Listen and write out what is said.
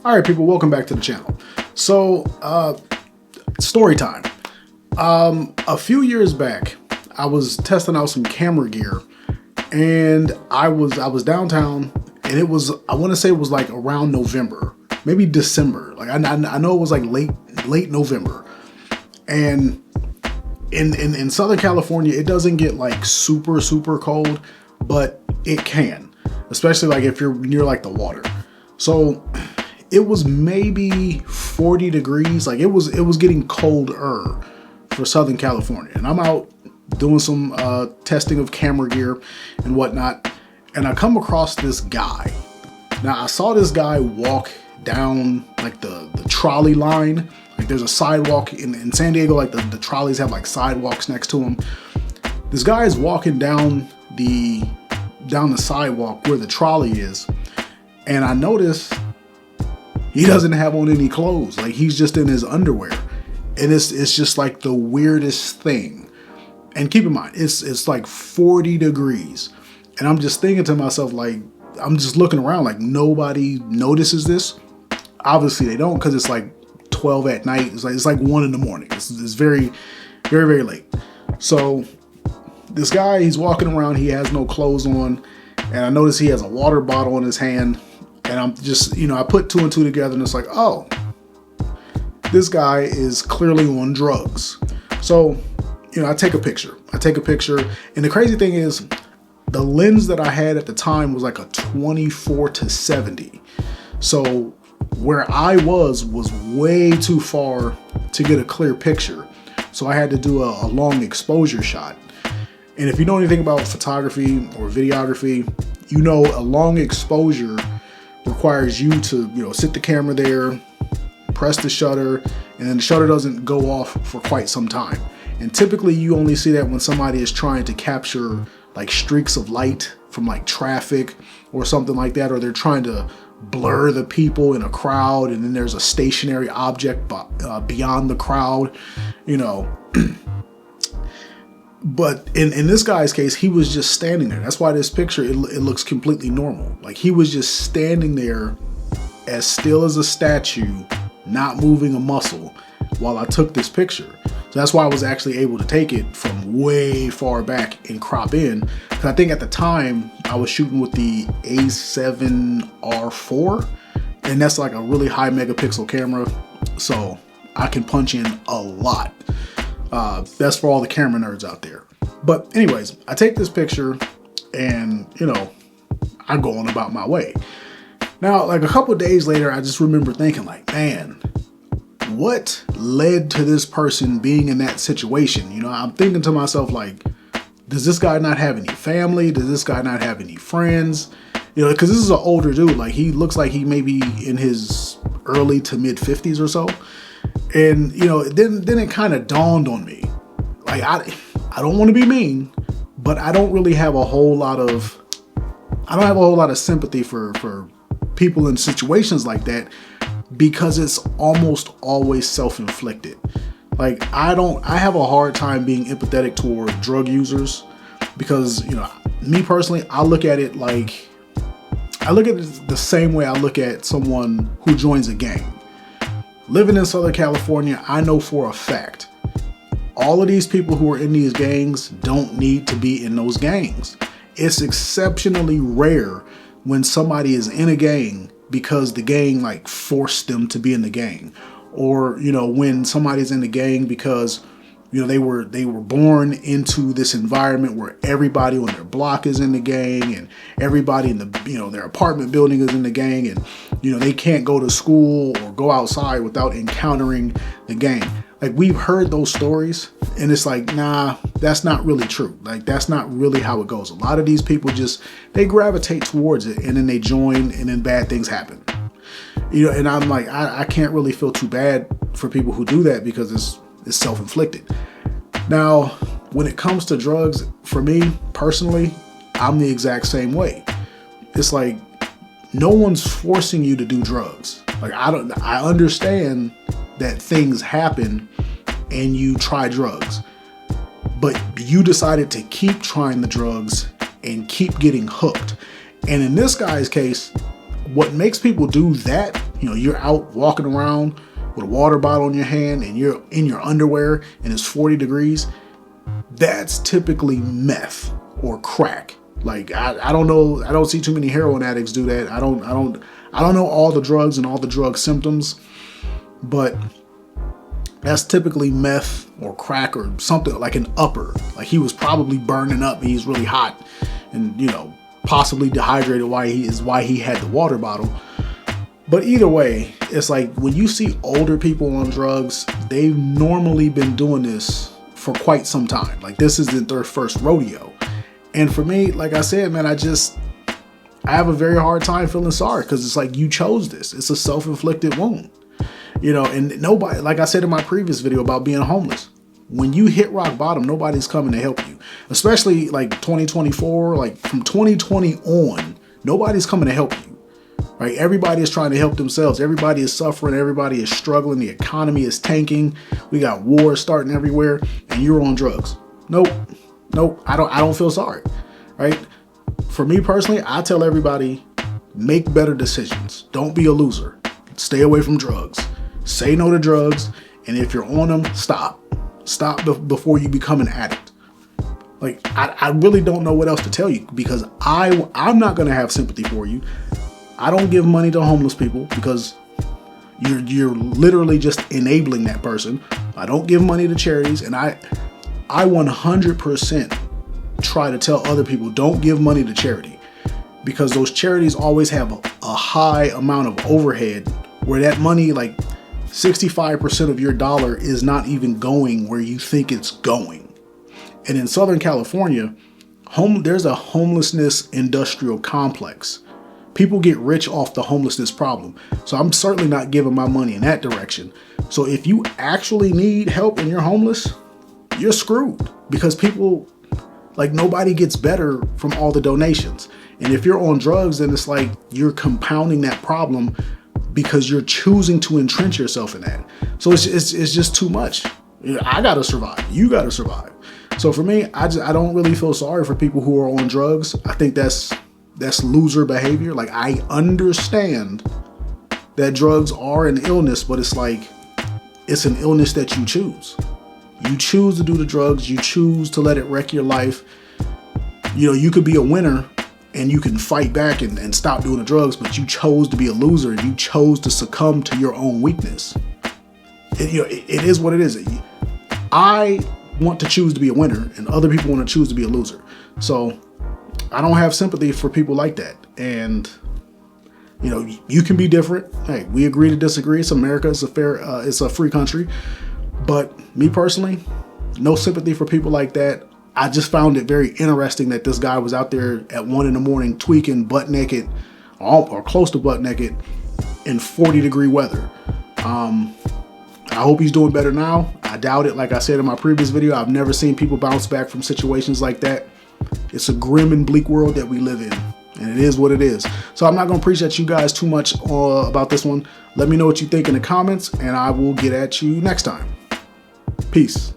All right, people, welcome back to the channel. So, story time. A few years back, I was testing out some camera gear, and I was downtown, and it was, I want to say it was like around November, maybe December. Like I know it was like late November, and in Southern California, it doesn't get like super cold, but it can, especially like if you're near like the water. So it was maybe 40 degrees. Like it was getting colder for Southern California. And I'm out doing some testing of camera gear and whatnot. And I come across this guy. Now I saw this guy walk down like the trolley line. Like there's a sidewalk in San Diego, like the trolleys have like sidewalks next to them. This guy is walking down the sidewalk where the trolley is. And I noticed he doesn't have on any clothes. Like he's just in his underwear. And it's just like the weirdest thing. And keep in mind, it's like 40 degrees. And I'm just thinking to myself, like, I'm just looking around like nobody notices this. Obviously they don't, because it's like 12 at night. It's like 1 in the morning. It's very late. So this guy, he's walking around, he has no clothes on. And I notice he has a water bottle in his hand. And I'm just, I put 2 and 2 together and it's like, oh, this guy is clearly on drugs. So, I take a picture. And the crazy thing is the lens that I had at the time was like a 24-70. So where I was way too far to get a clear picture. So I had to do a long exposure shot. And if you know anything about photography or videography, a long exposure requires you to, sit the camera there, press the shutter, and then the shutter doesn't go off for quite some time. And typically you only see that when somebody is trying to capture like streaks of light from like traffic or something like that, or they're trying to blur the people in a crowd and then there's a stationary object beyond the crowd, But in this guy's case, he was just standing there. That's why this picture, it looks completely normal. Like he was just standing there as still as a statue, not moving a muscle while I took this picture. So that's why I was actually able to take it from way far back and crop in. Because I think at the time I was shooting with the A7R4, and that's like a really high megapixel camera. So I can punch in a lot. That's for all the camera nerds out there. But anyways, I take this picture and, I go on about my way. Now, like a couple of days later, I just remember thinking like, man, what led to this person being in that situation? I'm thinking to myself, like, does this guy not have any family? Does this guy not have any friends? Because this is an older dude. Like he looks like he may be in his early to mid 50s or so. And, then it kind of dawned on me, like, I don't want to be mean, but I don't have a whole lot of sympathy for people in situations like that, because it's almost always self-inflicted. Like I have a hard time being empathetic toward drug users because, me personally, I look at it the same way I look at someone who joins a gang. Living in Southern California, I know for a fact, all of these people who are in these gangs don't need to be in those gangs. It's exceptionally rare when somebody is in a gang because the gang like forced them to be in the gang. Or, when somebody's in the gang because, they were born into this environment where everybody on their block is in the gang and everybody in the, their apartment building is in the gang, and, they can't go to school or go outside without encountering the gang. Like we've heard those stories and it's like, nah, that's not really true. Like that's not really how it goes. A lot of these people they gravitate towards it and then they join and then bad things happen. And I'm like, I can't really feel too bad for people who do that because it's self-inflicted. Now, when it comes to drugs, for me personally, I'm the exact same way. It's like no one's forcing you to do drugs. Like I understand that things happen and you try drugs, but you decided to keep trying the drugs and keep getting hooked. And in this guy's case, what makes people do that you're out walking around with a water bottle in your hand and you're in your underwear and it's 40 degrees, that's typically meth or crack. Like I don't know, I don't see too many heroin addicts do that. I don't know all the drugs and all the drug symptoms, but that's typically meth or crack or something like an upper. Like he was probably burning up. He's really hot and, possibly dehydrated, why he had the water bottle. But either way, it's like when you see older people on drugs, they've normally been doing this for quite some time. Like this isn't their first rodeo. And for me, like I said, man, I have a very hard time feeling sorry because it's like you chose this. It's a self-inflicted wound, and nobody, like I said in my previous video about being homeless, when you hit rock bottom, nobody's coming to help you, especially like 2024, like from 2020 on, nobody's coming to help you, right? Everybody is trying to help themselves. Everybody is suffering. Everybody is struggling. The economy is tanking. We got wars starting everywhere and you're on drugs. Nope. I don't feel sorry, right? For me personally, I tell everybody, make better decisions. Don't be a loser. Stay away from drugs. Say no to drugs. And if you're on them, stop before you become an addict. Like, I really don't know what else to tell you because I'm not going to have sympathy for you. I don't give money to homeless people because you're literally just enabling that person. I don't give money to charities, and I 100% try to tell other people don't give money to charity because those charities always have a high amount of overhead where that money, like 65% of your dollar is not even going where you think it's going. And in Southern California, there's a homelessness industrial complex. People get rich off the homelessness problem. So I'm certainly not giving my money in that direction. So if you actually need help and you're homeless, you're screwed because people, like, nobody gets better from all the donations. And if you're on drugs, then it's like you're compounding that problem because you're choosing to entrench yourself in that. So it's just too much. I gotta survive. You gotta survive. So for me, I don't really feel sorry for people who are on drugs. I think that's loser behavior. Like, I understand that drugs are an illness, but it's like, it's an illness that you choose. You choose to do the drugs. You choose to let it wreck your life. You could be a winner and you can fight back and stop doing the drugs, but you chose to be a loser and you chose to succumb to your own weakness. It is what it is. I want to choose to be a winner and other people want to choose to be a loser. So I don't have sympathy for people like that. And, you can be different. Hey, we agree to disagree. It's America. It's it's a free country. But me personally, no sympathy for people like that. I just found it very interesting that this guy was out there at 1 a.m. tweaking butt naked or close to butt naked in 40-degree weather. I hope he's doing better now. I doubt it. Like I said in my previous video, I've never seen people bounce back from situations like that. It's a grim and bleak world that we live in, and it is what it is. So I'm not going to preach at you guys too much about this one. Let me know what you think in the comments, and I will get at you next time. Peace.